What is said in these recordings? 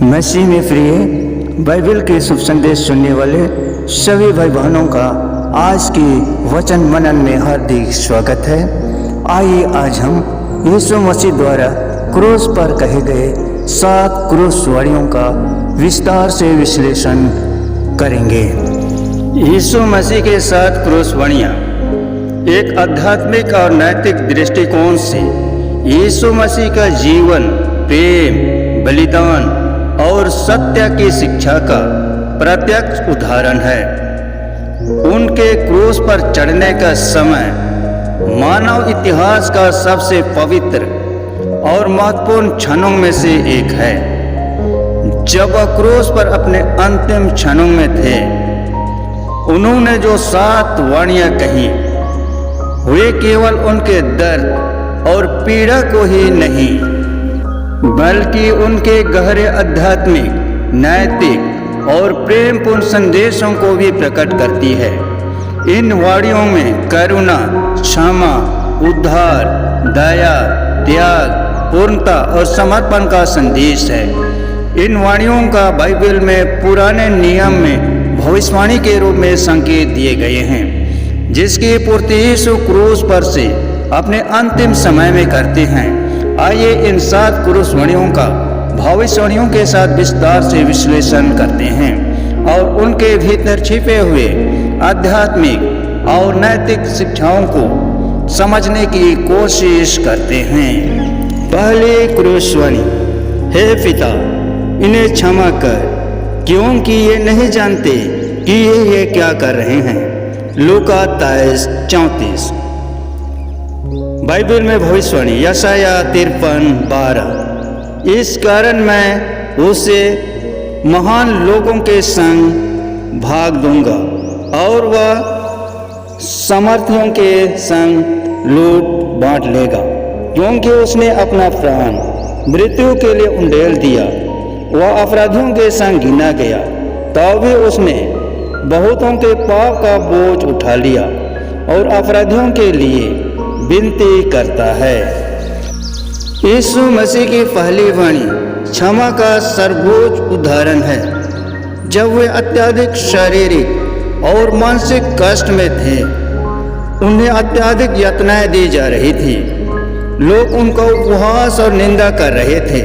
मसीह में प्रिय बाइबल के शुभ संदेश सुनने वाले सभी भाई बहनों का आज की वचन मनन में हार्दिक स्वागत है। आइए आज हम यीशु मसीह द्वारा क्रूस पर कहे गए 7 क्रूस वाणियों का विस्तार से विश्लेषण करेंगे। यीशु मसीह के 7 क्रूस वाणियाँ एक आध्यात्मिक और नैतिक दृष्टिकोण से यीशु मसीह का जीवन, प्रेम, बलिदान और सत्य की शिक्षा का प्रत्यक्ष उदाहरण है। उनके क्रूस पर चढ़ने का समय मानव इतिहास का सबसे पवित्र और महत्वपूर्ण क्षणों में से एक है। जब वह क्रूस पर अपने अंतिम क्षणों में थे, उन्होंने जो 7 वाणियाँ कही, वे केवल उनके दर्द और पीड़ा को ही नहीं, बल्कि उनके गहरे आध्यात्मिक, नैतिक और प्रेमपूर्ण संदेशों को भी प्रकट करती है। इन वाणियों में करुणा, क्षमा, उद्धार, दया, त्याग, पूर्णता और समर्पण का संदेश है। इन वाणियों का बाइबल में पुराने नियम में भविष्यवाणी के रूप में संकेत दिए गए हैं, जिसकी पूर्ति यीशु क्रूस पर से अपने अंतिम समय में करते हैं। आइए इन 7 क्रूस वाणियों का भविष्यवाणियों के साथ विस्तार से विश्लेषण करते हैं और उनके भीतर छिपे हुए आध्यात्मिक और नैतिक शिक्षाओं को समझने की कोशिश करते हैं। पहली क्रूस वाणी, हे पिता, इन्हें क्षमा कर, क्योंकि ये नहीं जानते कि ये क्या कर रहे हैं। लूका 23:34। बाइबल में भविष्यवाणी यशायाह 53:12। इस कारण मैं उसे महान लोगों के संग भाग दूंगा और वह समर्थियों के संग लूट बांट लेगा, क्योंकि उसने अपना प्राण मृत्यु के लिए उंडेल दिया। वह अपराधियों के संग गिना गया, तब भी उसने बहुतों के पाप का बोझ उठा लिया और अपराधियों के लिए विनती करता है। यीशु मसीह की पहली वाणी क्षमा का सर्वोच्च उदाहरण है। जब वे अत्यधिक शारीरिक और मानसिक कष्ट में थे, उन्हें अत्यधिक यातनाएं दी जा रही थी। लोग उनका उपहास और निंदा कर रहे थे,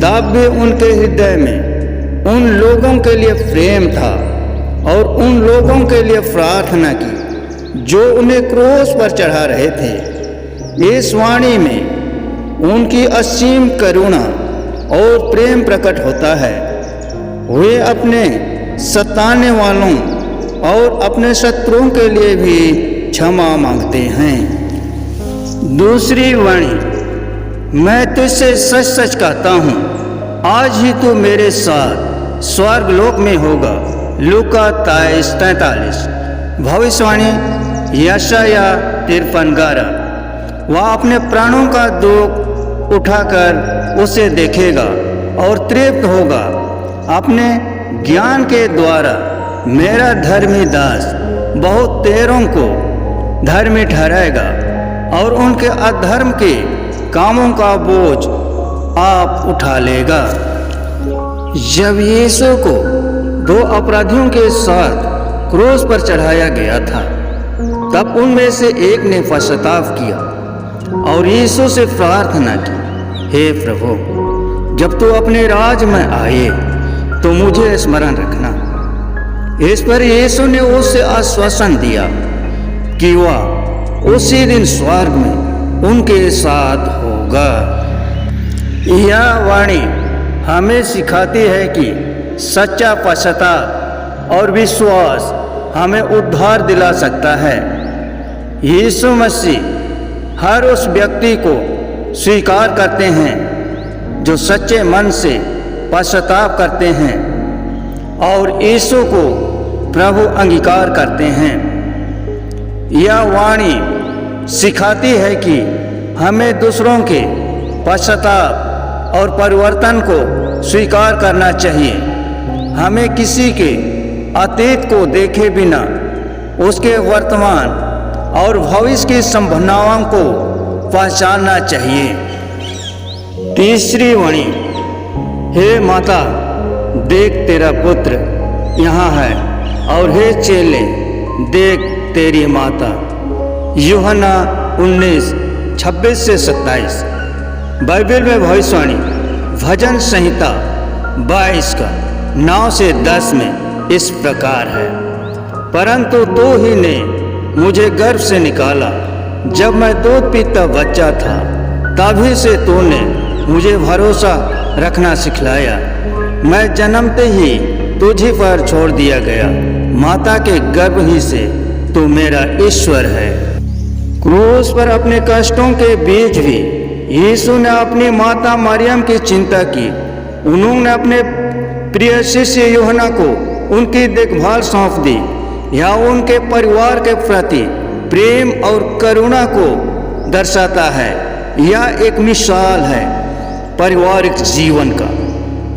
तब भी उनके हृदय में उन लोगों के लिए प्रेम था और उन लोगों के लिए प्रार्थना की जो उन्हें क्रूस पर चढ़ा रहे थे। इस वाणी में उनकी असीम करुणा और प्रेम प्रकट होता है। वे अपने सताने वालों और अपने शत्रुओं के लिए भी क्षमा मांगते हैं। दूसरी वाणी, मैं तुझसे सच सच कहता हूँ, आज ही तू मेरे साथ स्वर्गलोक में होगा। लूका 23:43। भविष्यवाणी यशायाह 53:11। वह अपने प्राणों का दुख उठाकर उसे देखेगा और तृप्त होगा। अपने ज्ञान के द्वारा मेरा धर्मी दास बहुत तेरों को धर्मी ठहराएगा और उनके अधर्म के कामों का बोझ आप उठा लेगा। जब यीशु को 2 अपराधियों के साथ क्रूस पर चढ़ाया गया था, तब उनमें से एक ने पश्चाताप किया और यीशु से प्रार्थना की, हे प्रभु, जब तू अपने राज में आए तो मुझे स्मरण रखना। इस पर यीशु ने उससे आश्वासन दिया कि वह उसी दिन स्वर्ग में उनके साथ होगा। यह वाणी हमें सिखाती है कि सच्चा पश्चाताप और विश्वास हमें उद्धार दिला सकता है। यीशु मसीह हर उस व्यक्ति को स्वीकार करते हैं जो सच्चे मन से पश्चाताप करते हैं और यीशु को प्रभु अंगीकार करते हैं। यह वाणी सिखाती है कि हमें दूसरों के पश्चाताप और परिवर्तन को स्वीकार करना चाहिए। हमें किसी के अतीत को देखे बिना उसके वर्तमान और भविष्य की संभावनाओं को पहचानना चाहिए। तीसरी वाणी, हे माता, देख तेरा पुत्र यहाँ है, और हे चेले, देख तेरी माता। यूहन्ना 19:26-27। बाइबल में भविष्यवाणी भजन संहिता 22 का 9-10 में इस प्रकार है। परंतु तू ही ने मुझे गर्भ से निकाला, जब मैं दूध पीता बच्चा था, तभी से तूने मुझे भरोसा रखना सिखलाया। मैं जन्मते ही तुझी पर छोड़ दिया गया, माता के गर्भ ही से तू मेरा ईश्वर है। क्रूस पर अपने कष्टों के बीच भी यीशु ने अपनी माता मरियम की चिंता की। उन्होंने अपने प्रिय शिष्य यूहन्ना को उनकी देखभाल सौंप दी। यह उनके परिवार के प्रति प्रेम और करुणा को दर्शाता है। यह एक मिसाल है पारिवारिक जीवन का।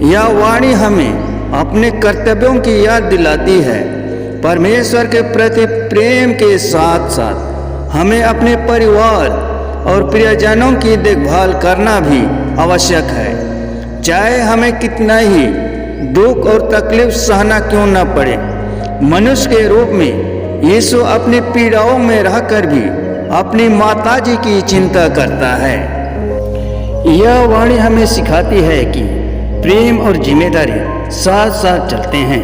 यह वाणी हमें अपने कर्तव्यों की याद दिलाती है। परमेश्वर के प्रति प्रेम के साथ साथ हमें अपने परिवार और प्रियजनों की देखभाल करना भी आवश्यक है, चाहे हमें कितना ही दुख और तकलीफ सहना क्यों न पड़े। मनुष्य के रूप में यीशु अपनी पीड़ाओं में रहकर भी अपनी माताजी की चिंता करता है। यह वाणी हमें सिखाती है कि प्रेम और जिम्मेदारी साथ साथ चलते हैं।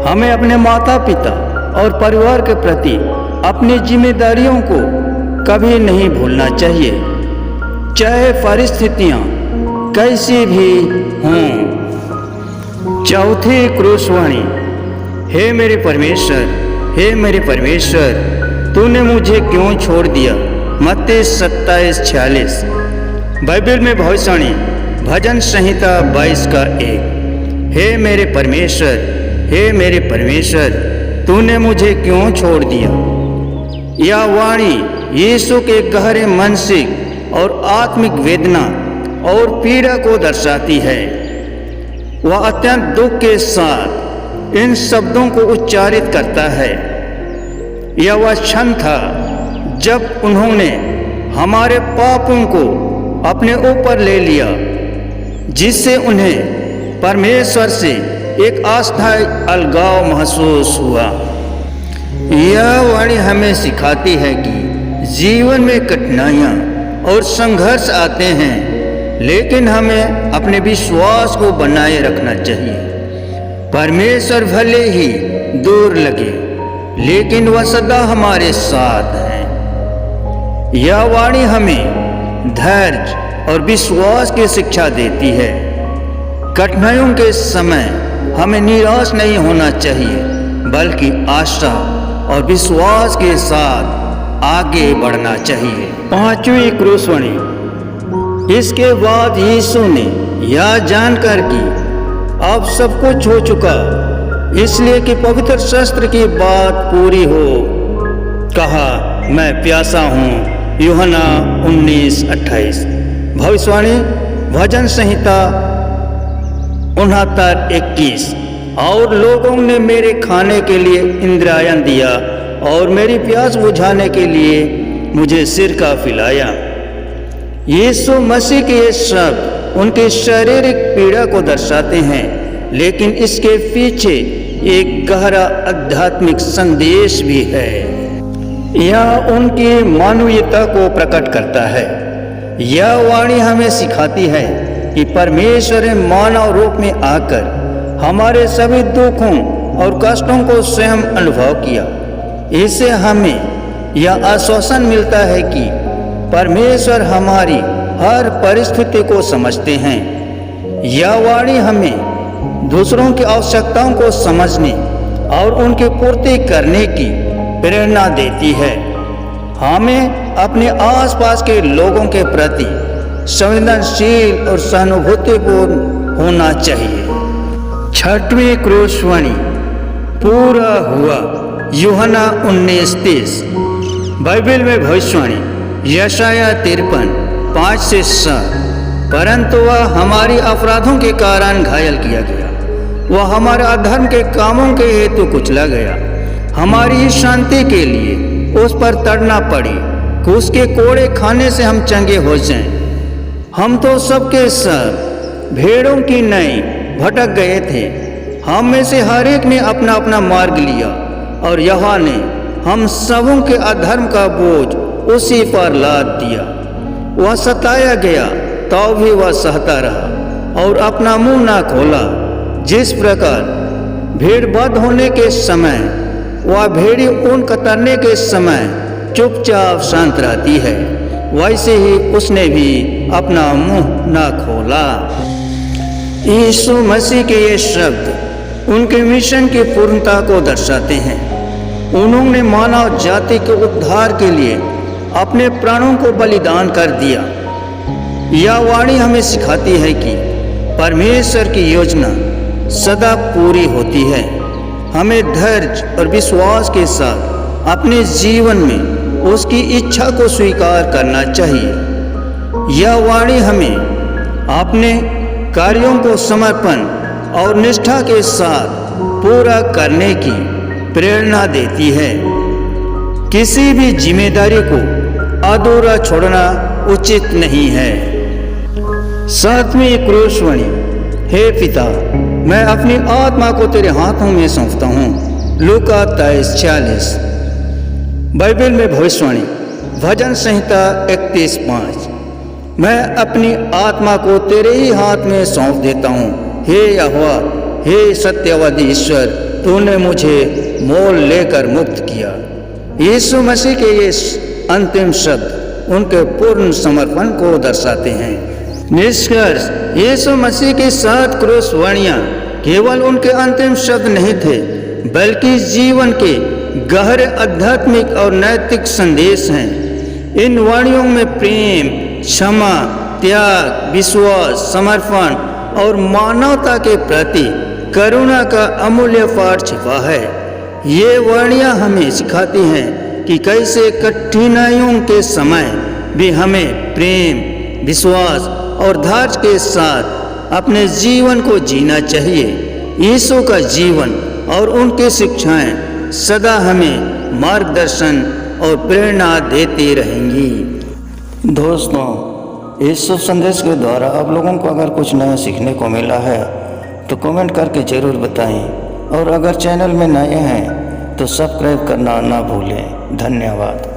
हमें अपने माता पिता और परिवार के प्रति अपनी जिम्मेदारियों को कभी नहीं भूलना चाहिए, चाहे परिस्थितियां कैसी भी हों। चौथी क्रूसवाणी, हे मेरे परमेश्वर, हे मेरे परमेश्वर, तूने मुझे क्यों छोड़ दिया। मत्ती 27:46। बाइबल में भविष्यवाणी भजन संहिता 22 का 1। हे मेरे परमेश्वर, हे मेरे परमेश्वर, तूने मुझे क्यों छोड़ दिया। यह वाणी यीशु के गहरे मानसिक और आत्मिक वेदना और पीड़ा को दर्शाती है। वह अत्यंत दुख के साथ इन शब्दों को उच्चारित करता है। यह वह क्षण था जब उन्होंने हमारे पापों को अपने ऊपर ले लिया, जिससे उन्हें परमेश्वर से एक अस्थायी अलगाव महसूस हुआ। यह वाणी हमें सिखाती है कि जीवन में कठिनाइयाँ और संघर्ष आते हैं, लेकिन हमें अपने विश्वास को बनाए रखना चाहिए। परमेश्वर भले ही दूर लगे, लेकिन वह सदा हमारे साथ है। यह वाणी हमें धैर्य और विश्वास की शिक्षा देती है। कठिनाइयों के समय हमें निराश नहीं होना चाहिए, बल्कि आशा और विश्वास के साथ आगे बढ़ना चाहिए। पांचवी क्रूसवाणी, इसके बाद यीशु ने यह जानकर कि अब सब कुछ हो चुका, इसलिए कि पवित्र शास्त्र की बात पूरी हो, कहा, मैं प्यासा हूँ। यूहन्ना 19:28। भविष्यवाणी भजन संहिता 69:21। और लोगों ने मेरे खाने के लिए इंद्रायण दिया और मेरी प्यास बुझाने के लिए मुझे सिरका पिलाया। यीशु मसीह के ये शब्द उनकी शारीरिक पीड़ा को दर्शाते हैं, लेकिन इसके पीछे एक गहरा आध्यात्मिक संदेश भी है। यह उनकी मानवीयता को प्रकट करता है। यह वाणी हमें सिखाती है कि परमेश्वर ने मानव रूप में आकर हमारे सभी दुखों और कष्टों को स्वयं अनुभव किया। इससे हमें यह आश्वासन मिलता है कि परमेश्वर हमारी हर परिस्थिति को समझते हैं। यह वाणी हमें दूसरों की आवश्यकताओं को समझने और उनकी पूर्ति करने की प्रेरणा देती है। हमें अपने आसपास के लोगों के प्रति संवेदनशील और सहानुभूतिपूर्ण होना चाहिए। छठवीं क्रूसवाणी, पूरा हुआ। यूहन्ना 19:30। बाइबल में भविष्यवाणी यशाया 53:5-7। परंतु वह हमारी अपराधों के कारण घायल किया गया, वह हमारे अधर्म के कामों के हेतु कुचला गया। हमारी शांति के लिए उस पर तड़ना पड़ी कि उसके कोड़े खाने से हम चंगे हो जाएं। हम तो सबके सब भेड़ों की नई भटक गए थे। हम में से हर एक ने अपना अपना मार्ग लिया और यहोवा ने हम सबों के अधर्म का बोझ उसी पर लाद दिया। वह सताया गया तो भी वह सहता रहा और अपना मुंह ना खोला। जिस प्रकार भीड़ बंद होने के समय वह भेड़ी ऊन कतरने के समय चुपचाप शांत रहती है, वैसे ही उसने भी अपना मुंह ना खोला। यीशु मसीह के ये शब्द उनके मिशन की पूर्णता को दर्शाते हैं। उन्होंने मानव जाति के उद्धार के लिए अपने प्राणों को बलिदान कर दिया। यह वाणी हमें सिखाती है कि परमेश्वर की योजना सदा पूरी होती है। हमें धैर्य और विश्वास के साथ अपने जीवन में उसकी इच्छा को स्वीकार करना चाहिए। यह वाणी हमें अपने कार्यों को समर्पण और निष्ठा के साथ पूरा करने की प्रेरणा देती है। किसी भी जिम्मेदारी को अधूरा छोड़ना उचित नहीं है। 7वीं क्रूसवाणी। हे पिता, मैं अपनी आत्मा को तेरे हाथों में सौंपता हूँ। लूका 23:40। बाइबल में भविष्यवाणी भजन संहिता 31:5। मैं अपनी आत्मा को तेरे ही हाथ में सौंप देता हूँ। हे यहोवा, हे सत्यवादी ईश्वर, तूने मुझे मोल लेकर मुक्त किया। यीशु मसीह के ये अंतिम शब्द उनके पूर्ण समर्पण को दर्शाते हैं। निष्कर्ष, यीशु मसीह की 7 क्रूसवाणियाँ केवल उनके अंतिम शब्द नहीं थे, बल्कि जीवन के गहरे आध्यात्मिक और नैतिक संदेश हैं। इन वाणियों में प्रेम, क्षमा, त्याग, विश्वास, समर्पण और मानवता के प्रति करुणा का अमूल्य पाठ छिपा है। ये वाणियाँ हमें सिखाती हैं कि कैसे कठिनाइयों के समय भी हमें प्रेम, विश्वास और धैर्य के साथ अपने जीवन को जीना चाहिए। यीशु का जीवन और उनकी शिक्षाएं सदा हमें मार्गदर्शन और प्रेरणा देती रहेंगी। दोस्तों, इस शुभ संदेश के द्वारा आप लोगों को अगर कुछ नया सीखने को मिला है तो कमेंट करके ज़रूर बताएं, और अगर चैनल में नए हैं तो सब्सक्राइब करना ना भूलें। धन्यवाद।